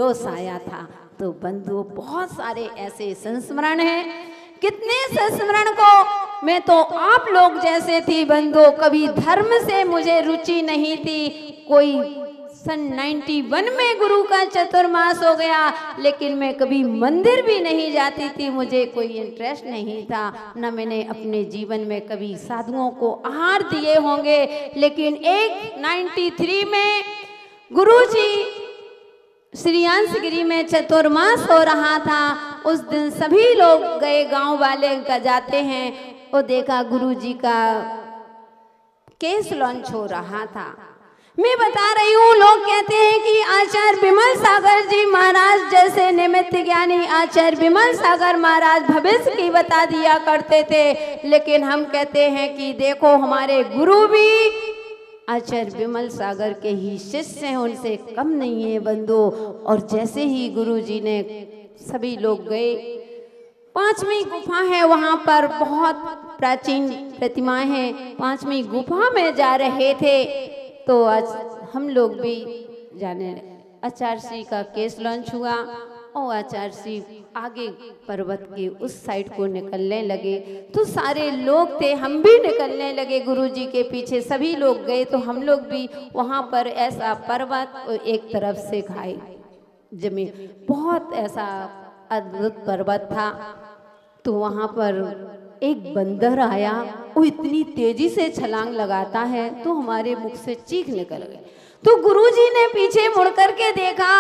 जोश आया था। तो बंधु बहुत सारे ऐसे संस्मरण हैं, कितने संस्मरण को मैं तो आप लोग जैसे थी बंधु, कभी धर्म से मुझे रुचि नहीं थी। कोई सन 91 में गुरु का चतुर्मास हो गया, लेकिन मैं कभी मंदिर भी नहीं जाती थी, मुझे कोई इंटरेस्ट नहीं था। न मैंने अपने जीवन में कभी साधुओं को आहार दिए होंगे, लेकिन एक 93 में गुरुजी श्री अंशगिरी में चतुर्मास हो रहा था। उस दिन सभी लोग गए, गांव वाले का जाते हैं, वो देखा गुरुजी का केस लॉन्च हो रहा था। मैं बता रही हूँ, लोग कहते हैं कि आचार्य विमल सागर जी महाराज जैसे निमित्त ज्ञानी आचार्य विमल सागर महाराज भविष्य की बता दिया करते थे, लेकिन हम कहते हैं कि देखो हमारे गुरु भी आचार्य विमल सागर के ही शिष्य हैं, उनसे कम नहीं है बंधु। और जैसे ही गुरुजी ने, सभी लोग गए, 5वीं गुफा है, वहाँ पर बहुत प्राचीन प्रतिमाएं हैं, 5वीं गुफा में जा रहे थे। तो आज हम लोग भी जाने, आचार्य श्री का केस लॉन्च हुआ और आचार्य श्री आगे पर्वत के उस साइड को निकलने लगे, तो सारे लोग थे, हम भी निकलने लगे गुरुजी के पीछे, सभी लोग गए। तो हम लोग भी वहाँ पर ऐसा पर्वत और एक तरफ से घाई जमीन, बहुत ऐसा अद्भुत पर्वत था। तो वहाँ पर एक बंदर आया, वो इतनी तेजी से छलांग लगाता है तो हमारे मुख से चीख निकल गई। तो गुरुजी ने पीछे मुड़ कर के देखा,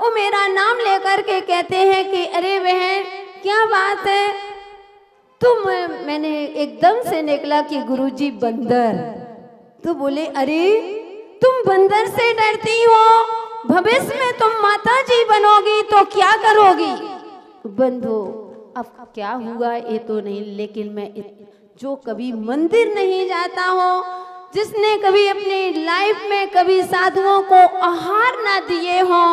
वो मेरा नाम लेकर के कहते हैं कि अरे बहन क्या बात है। तो मैंने एकदम से निकला कि गुरुजी बंदर। तो बोले अरे तुम बंदर से डरती हो, भविष्य में तुम माता जी बनोगी तो क्या करोगी। बंधु अब क्या हुआ ये तो नहीं, लेकिन मैं जो कभी मंदिर नहीं जाता हो, जिसने कभी अपनी लाइफ में कभी साधुओं को आहार ना दिए हो,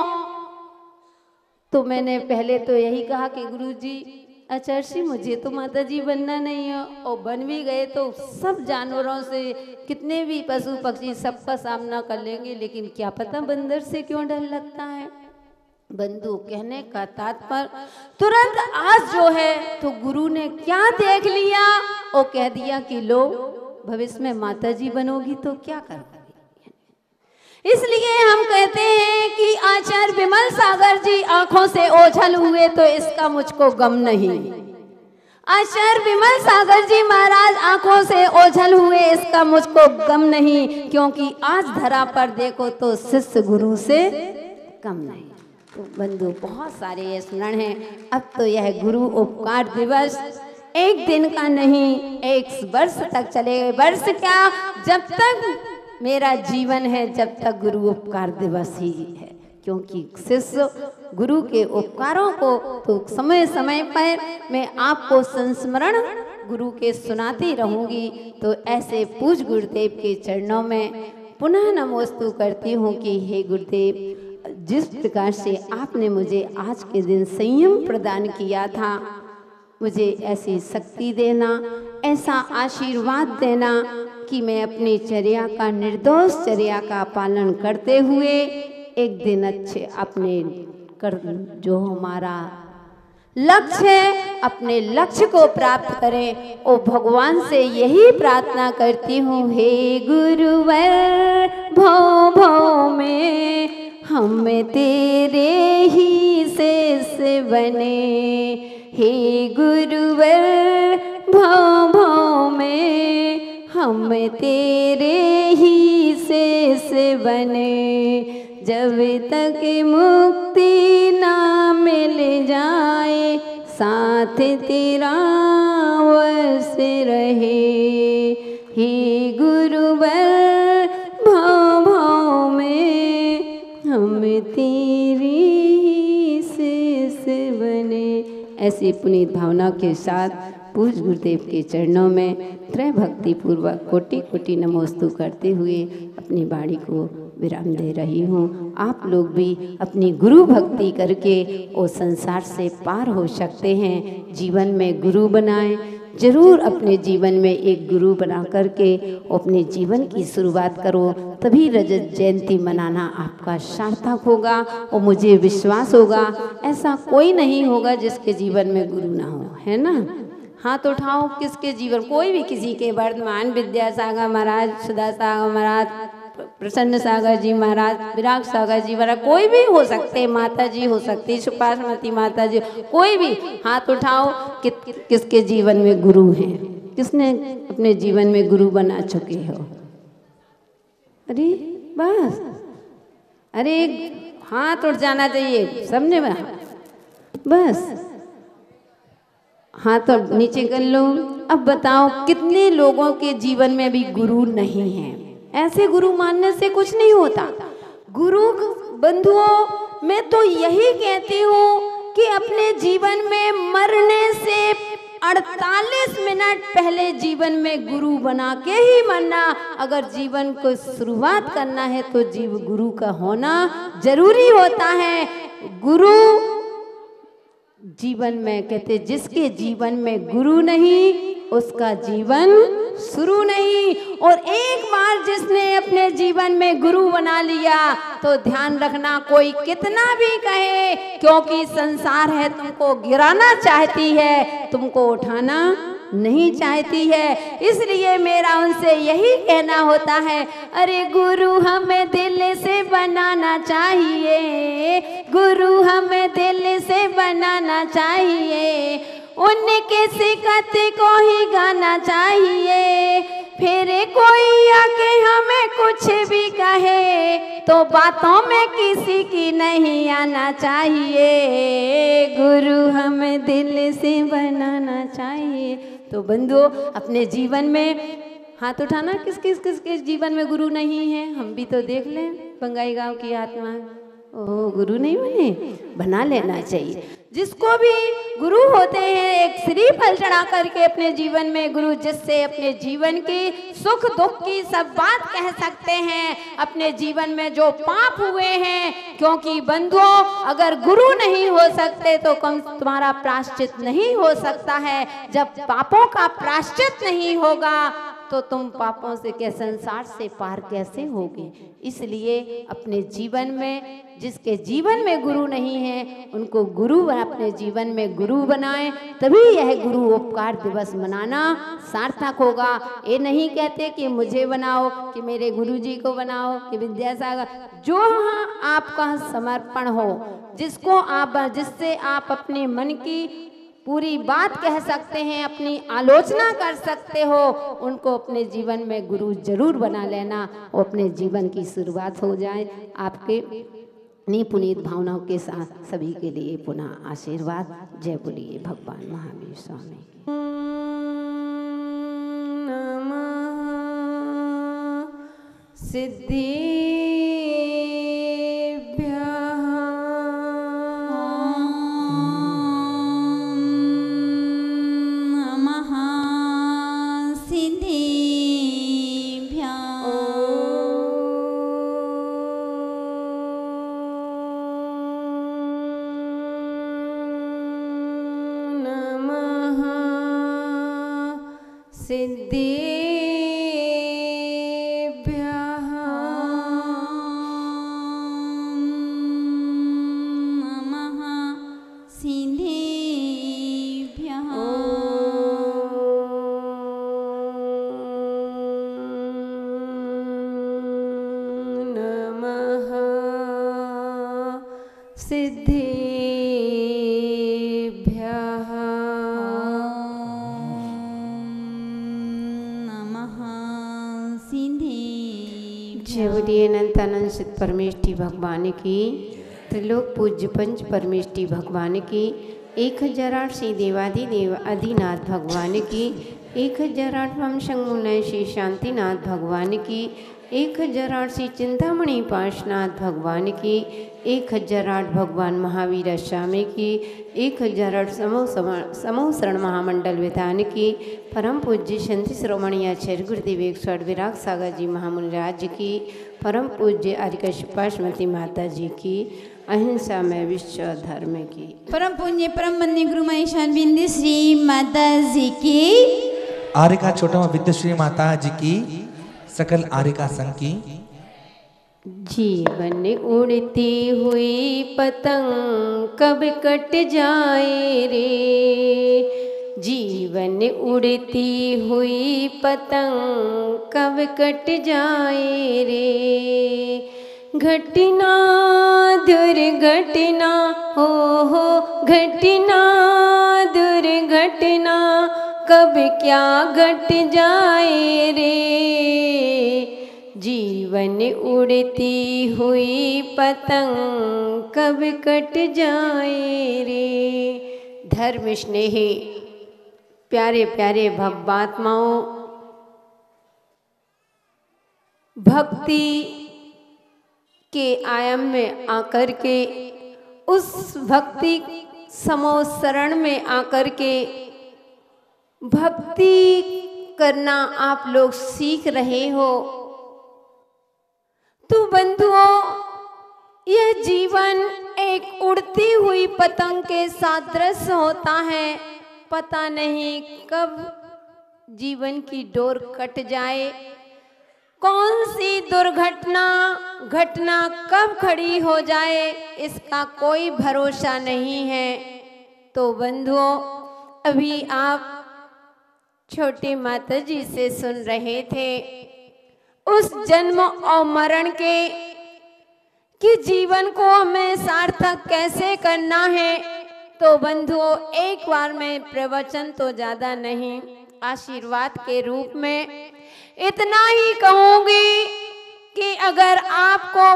तो मैंने पहले तो यही कहा कि गुरुजी आचार्य जी मुझे तो माता जी बनना नहीं है, और बन भी गए तो सब जानवरों से, कितने भी पशु पक्षी सबका सामना कर लेंगे, लेकिन क्या पता बंदर से क्यों डर लगता है। बंधु कहने का तात्पर्य तुरंत आज जो है तो गुरु ने क्या देख लिया, और कह दिया कि लो भविष्य में माता जी बनोगी तो क्या करोगी। इसलिए हम कहते हैं कि आचार्य विमल सागर जी आंखों से ओझल हुए तो इसका मुझको गम नहीं। आचार्य विमल सागर जी महाराज आंखों से ओझल हुए इसका मुझको गम नहीं, क्योंकि आज धरा पर देखो तो शिष्य गुरु से कम नहीं। तो बंधु बहुत सारे स्मरण हैं। अब तो यह गुरु उपकार दिवस एक दिन का नहीं, 1 वर्ष तक चलेगा। वर्ष क्या, जब तक मेरा जीवन है जब तक गुरु उपकार दिवस ही है, क्योंकि शिष्य गुरु के उपकारों को तो समय समय पर मैं आपको संस्मरण गुरु के सुनाती रहूंगी। तो ऐसे पूज्य गुरुदेव के चरणों में पुनः नमोस्तु करती हूँ कि हे गुरुदेव, जिस प्रकार से आपने मुझे आज के दिन संयम प्रदान किया था, मुझे ऐसी शक्ति देना, ऐसा आशीर्वाद देना कि मैं अपनी चर्या का, निर्दोष चर्या का पालन करते हुए एक दिन अच्छे अपने कर, जो हमारा लक्ष्य है, अपने लक्ष्य को प्राप्त करें। ओ भगवान से यही प्रार्थना करती हूँ, हे गुरुवर भव भव में हम तेरे ही शिष्य बने। हे गुरुवर भव भव में हम तेरे ही शिष्य बने। जब तक मुक्ति ना मिल जाए साथ तेरा वश रहे। हे गुरुवर भव भव में हम तेरी ही शिष्य बने। ऐसी पुनीत भावना के साथ पूज्य गुरुदेव के चरणों में त्रय भक्ति पूर्वक कोटि कोटि नमोस्तु करते हुए अपनी वाणी को विराम दे रही हूँ। आप लोग भी अपनी गुरु भक्ति करके वो संसार से पार हो सकते हैं। जीवन में गुरु बनाएं, जरूर अपने जीवन में एक गुरु बना करके अपने जीवन की शुरुआत करो, तभी रजत जयंती मनाना आपका सार्थक होगा। और मुझे विश्वास होगा ऐसा कोई नहीं होगा जिसके जीवन में गुरु ना हो, है ना। हाथ उठाओ, किसके जीवन, कोई भी, किसी के वर्तमान विद्यासागर महाराज, सुधा सागर महाराज, प्रसन्न सागर जी महाराज, विराग सागर जी महाराज, कोई भी हो सकते, माता जी हो सकती, सुपासमती माता जी, कोई भी हाथ उठाओ। किसके जीवन में गुरु हैं, किसने अपने जीवन में गुरु बना चुके हो। अरे बस, अरे हाथ उठ जाना चाहिए सबने, बस हाथ और नीचे कर लो। अब बताओ कितने लोगों के जीवन में अभी गुरु नहीं है। ऐसे गुरु मानने से कुछ नहीं होता। गुरु बंधुओं, मैं तो यही कहती हूँ कि अपने जीवन में मरने से 48 मिनट पहले जीवन में गुरु बना के ही मरना। अगर जीवन को शुरुआत करना है तो जीव गुरु का होना जरूरी होता है। गुरु जीवन में कहते, जिसके जीवन में गुरु नहीं उसका जीवन शुरू नहीं। और एक बार जिसने अपने जीवन में गुरु बना लिया तो ध्यान रखना, कोई कितना भी कहे, क्योंकि संसार है तुमको गिराना चाहती है, तुमको उठाना नहीं चाहती है। इसलिए मेरा उनसे यही कहना होता है, अरे गुरु हमें दिल से बनाना चाहिए, गुरु हमें दिल से बनाना चाहिए, उनके सिकत को ही गाना चाहिए। फिर कोई आके हमें कुछ भी कहे तो बातों में किसी की नहीं आना चाहिए, गुरु हमें दिल से बनाना चाहिए। तो बंधुओं, अपने जीवन में हाथ उठाना, किसके जीवन में गुरु नहीं है। हम भी तो देख लें, बंगाई गांव की आत्मा, ओह गुरु नहीं बना लेना चाहिए। जिसको भी गुरु होते हैं एक श्रीफल चढ़ा करके अपने जीवन में गुरु, जिससे अपने जीवन की सुख दुख की सब बात कह सकते हैं, अपने जीवन में जो पाप हुए हैं। क्योंकि बंधुओं, अगर गुरु नहीं हो सकते तो कम तुम्हारा प्रायश्चित नहीं हो सकता है। जब पापों का प्रायश्चित नहीं होगा तो तुम पापों से के संसार से पार कैसे होगे। इसलिए अपने जीवन में, जिसके जीवन में गुरु नहीं है उनको गुरु अपने जीवन में गुरु बनाएं, तभी यह गुरु उपकार दिवस मनाना सार्थक होगा। ये नहीं कहते कि मुझे बनाओ, कि मेरे गुरुजी को बनाओ, कि विद्यासागर, जो आपका समर्पण हो, जिससे आप अपने मन की पूरी बात कह सकते हैं, अपनी आलोचना कर सकते हो, उनको अपने जीवन में गुरु जरूर बना लेना और अपने जीवन की शुरुआत हो जाए। आपके पुनीत भावनाओं के साथ सभी के लिए पुनः आशीर्वाद। जय बोलिए भगवान महावीर स्वामी की। सिद्धि सिद्ध परमेष्ठी भगवान की, त्रिलोक पूज्य पंच परमेष्ठी भगवान की, 1008 श्री देवाधिदेव आदिनाथ भगवान की, 1008वां शंभुनय श्री शांतिनाथ भगवान की, 1008 श्री चिंतामणि पार्श्वनाथ भगवान की, 1008 भगवान महावीर स्वामी की, 1008 समूह शरण महामंडल विधान की, परम पूज्य शांति शिरोमणि आचार्य गुरुदेव 108 विराग सागर जी महामुनि राज की, परम पूज्य आर्यकश्यपाश्मती माता जी की, अहिंसा में विश्व धर्म की, परम पुण्य परम वंदनीय गुरु महेशान बिंदु श्री माता जी की, आर्य का छोटा विद्याश्री माता जी की, सकल आर्य का संग की। जीवन उड़ती हुई पतंग कब कट जाए रे, जीवन उड़ती हुई पतंग कब कट जाए रे, घटना दुर्घटना हो घटना दुर्घटना कब क्या घट जाए रे, जीवन उड़ती हुई पतंग कब कट जाए रे। धर्म स्नेही प्यारे प्यारे भक्तात्माओं, भक्ति के आयाम में आकर के, उस भक्ति समो शरण में आकर के भक्ति करना आप लोग सीख रहे हो। तो बंधुओं, यह जीवन एक उड़ती हुई पतंग के सादृश्य होता है। पता नहीं कब जीवन की डोर कट जाए, कौन सी दुर्घटना घटना कब खड़ी हो जाए, इसका कोई भरोसा नहीं है। तो बंधुओं, अभी आप छोटी माता जी से सुन रहे थे उस जन्म और मरण के कि जीवन को हमें सार्थक कैसे करना है। तो बंधुओं, एक बार में प्रवचन तो ज्यादा नहीं, आशीर्वाद के रूप में इतना ही कहूंगी कि अगर आपको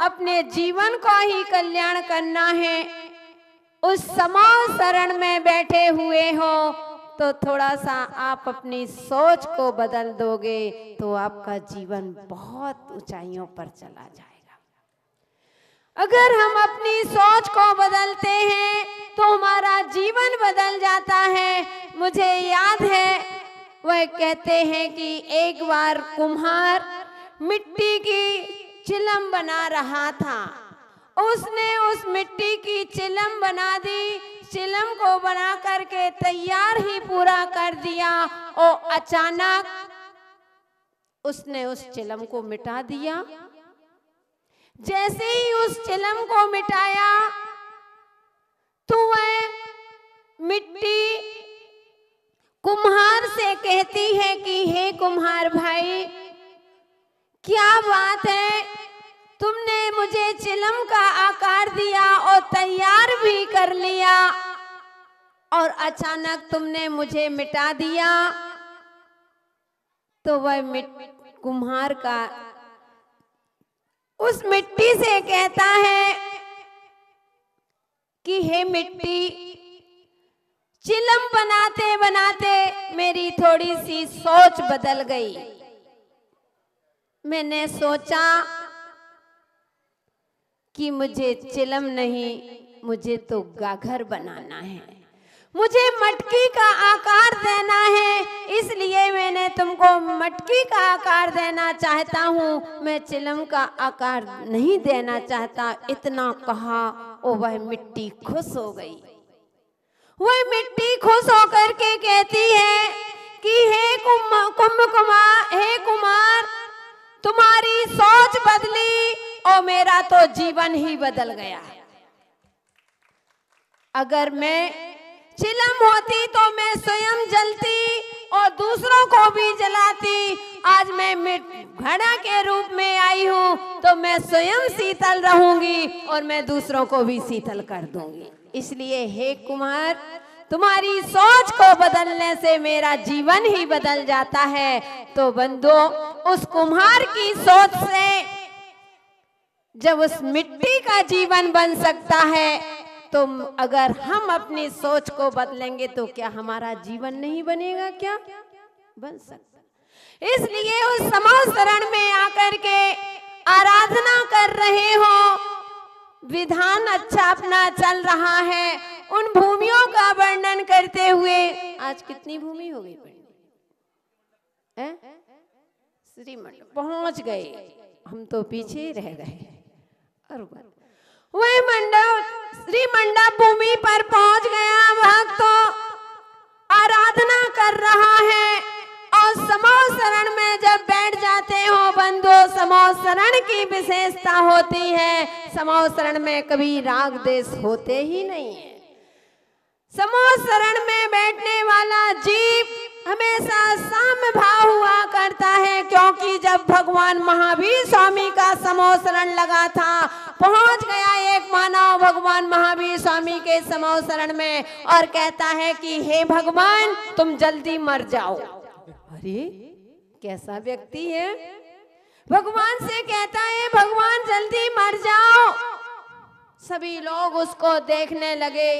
अपने जीवन का ही कल्याण करना है, उस समाज शरण में बैठे हुए हो, तो थोड़ा सा आप अपनी सोच को बदल दोगे तो आपका जीवन बहुत ऊंचाइयों पर चला जाएगा। अगर हम अपनी सोच को बदलते हैं तो हमारा जीवन बदल जाता है। मुझे याद है, वह कहते हैं कि एक बार कुम्हार मिट्टी की चिलम बना रहा था। उसने उस मिट्टी की चिलम बना दी, चिलम को बना करके तैयार ही पूरा कर दिया और अचानक उसने उस चिलम को मिटा दिया। जैसे ही उस चिलम को मिटाया तो वह मिट्टी कुम्हार से कहती है कि हे कुम्हार भाई, क्या बात है, तुमने मुझे चिलम का आकार दिया और तैयार भी कर लिया और अचानक तुमने मुझे मिटा दिया। तो वह कुम्हार का उस मिट्टी से कहता है कि हे मिट्टी, चिलम बनाते बनाते मेरी थोड़ी सी सोच बदल गई। मैंने सोचा कि मुझे चिलम नहीं, मुझे तो गाघर बनाना है, मुझे मटकी का आकार देना है, इसलिए मैंने तुमको मटकी का आकार देना चाहता हूँ, मैं चिलम का आकार नहीं देना चाहता। इतना कहा और वह मिट्टी खुश हो गई। वह मिट्टी खुश होकर के कहती है कि हे कुमार, तुम्हारी सोच बदली और मेरा तो जीवन ही बदल गया। अगर मैं चिलम होती तो मैं स्वयं जलती और दूसरों को भी जलाती। आज मैं घड़ा के रूप में आई हूँ तो मैं स्वयं शीतल रहूंगी और मैं दूसरों को भी शीतल कर दूंगी। इसलिए हे कुमार, तुम्हारी सोच को बदलने से मेरा जीवन ही बदल जाता है। तो बंधुओं, उस कुम्हार की सोच से जब उस मिट्टी का जीवन बन सकता है, तो अगर हम अपनी सोच को बदलेंगे तो क्या हमारा जीवन नहीं बनेगा? क्या बन सकता? इसलिए उस समाज शरण में आकर के आराधना कर रहे हो, विधान अच्छा अपना चल रहा है, उन भूमियों का वर्णन करते हुए आज कितनी भूमि हो गई श्रीमंडप पहुंच गए, हम तो पीछे ही रह गए। और वह मंडप श्री मंडप भूमि पर पहुंच गया, भक्त तो आराधना कर रहा है। और समूह शरण में जब बैठ जाते हो बंधु, समूह शरण की विशेषता होती है, समूह शरण में कभी राग देश होते ही नहीं है। समूह शरण में बैठने वाला जीव हमेशा साम्य भाव हुआ करता है, क्योंकि जब भगवान महावीर स्वामी का समूह शरण लगा था, पहुंच गया एक मानव भगवान महावीर स्वामी के समूह शरण में और कहता है कि हे भगवान तुम जल्दी मर जाओ। अरे कैसा व्यक्ति है, भगवान से कहता है भगवान जल्दी मर जाओ। सभी लोग उसको देखने लगे,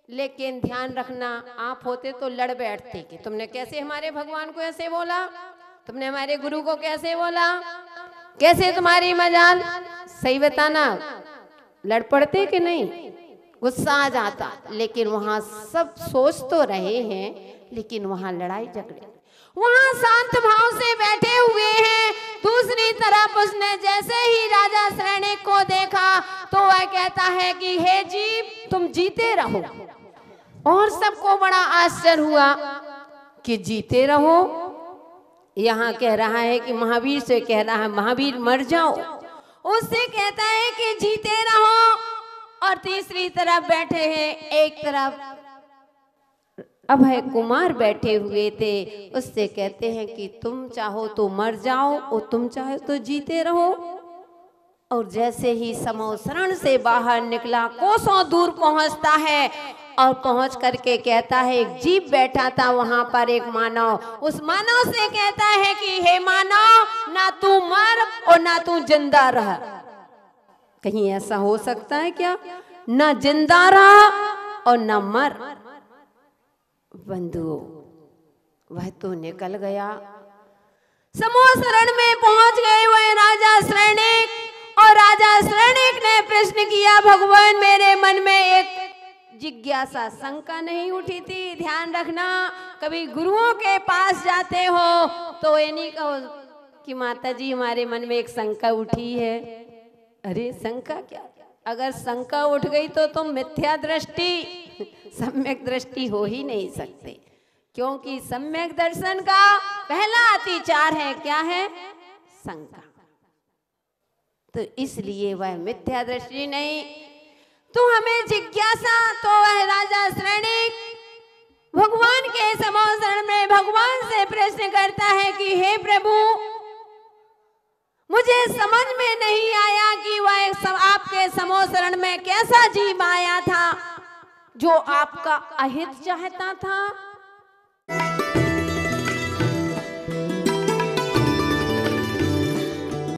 लेकिन ध्यान रखना आप होते तो लड़ बैठते कि तुमने कैसे हमारे भगवान को ऐसे बोला, तुमने हमारे गुरु को कैसे बोला, कैसे तुम्हारी मजाल, सही बताना, लड़ पड़ते कि नहीं, गुस्सा आ जाता। लेकिन वहां सब सोच तो रहे हैं, लेकिन वहां लड़ाई झगड़े, वहां शांत भाव से बैठे हुए हैं। दूसरी तरफ उसने जैसे ही राजा श्रेणिक को देखा तो वह कहता है कि हे जीव तुम जीते रहो। और सबको बड़ा आश्चर्य हुआ कि जीते रहो, यहाँ कह रहा है कि महावीर से कह रहा है महावीर मर जाओ, उससे कहता है कि जीते रहो। और तीसरी तरफ बैठे हैं, एक तरफ अभय कुमार बैठे हुए थे, उससे कहते हैं कि तुम चाहो तो मर जाओ और तुम चाहो तो जीते रहो। और जैसे ही समूह शरण से बाहर निकला, कोसों दूर पहुंचता है और पहुंच करके कहता है, एक जीव बैठा था वहां पर एक मानव, उस मानव से कहता है कि हे मानव ना तू मर और ना तू जिंदा रह। कहीं ऐसा हो सकता है क्या, ना जिंदा रह और ना मर। बंधुओं वह तो निकल गया, समूह शरण में पहुंच गए वह राजा श्रेणिक। और राजा श्रेणिक ने प्रश्न किया, भगवान मेरे मन में एक जिज्ञासा शंका नहीं उठी थी। ध्यान रखना, कभी गुरुओं के पास जाते हो तो ये नहीं कहो कि माता जी हमारे मन में एक शंका उठी है। अरे शंका क्या, अगर शंका उठ गई तो तुम मिथ्या दृष्टि सम्यक दृष्टि हो ही नहीं सकते, क्योंकि सम्यक दर्शन का पहला अतिचार है, क्या है, शंका। तो इसलिए वह मिथ्या दृष्टि नहीं, तो हमें जिज्ञासा। तो वह राजा श्रेणिक भगवान के समूह शरण में भगवान से प्रश्न करता है कि हे प्रभु मुझे समझ में नहीं आया कि वह आपके समूह शरण में कैसा जीव आया था जो आपका अहित चाहता था।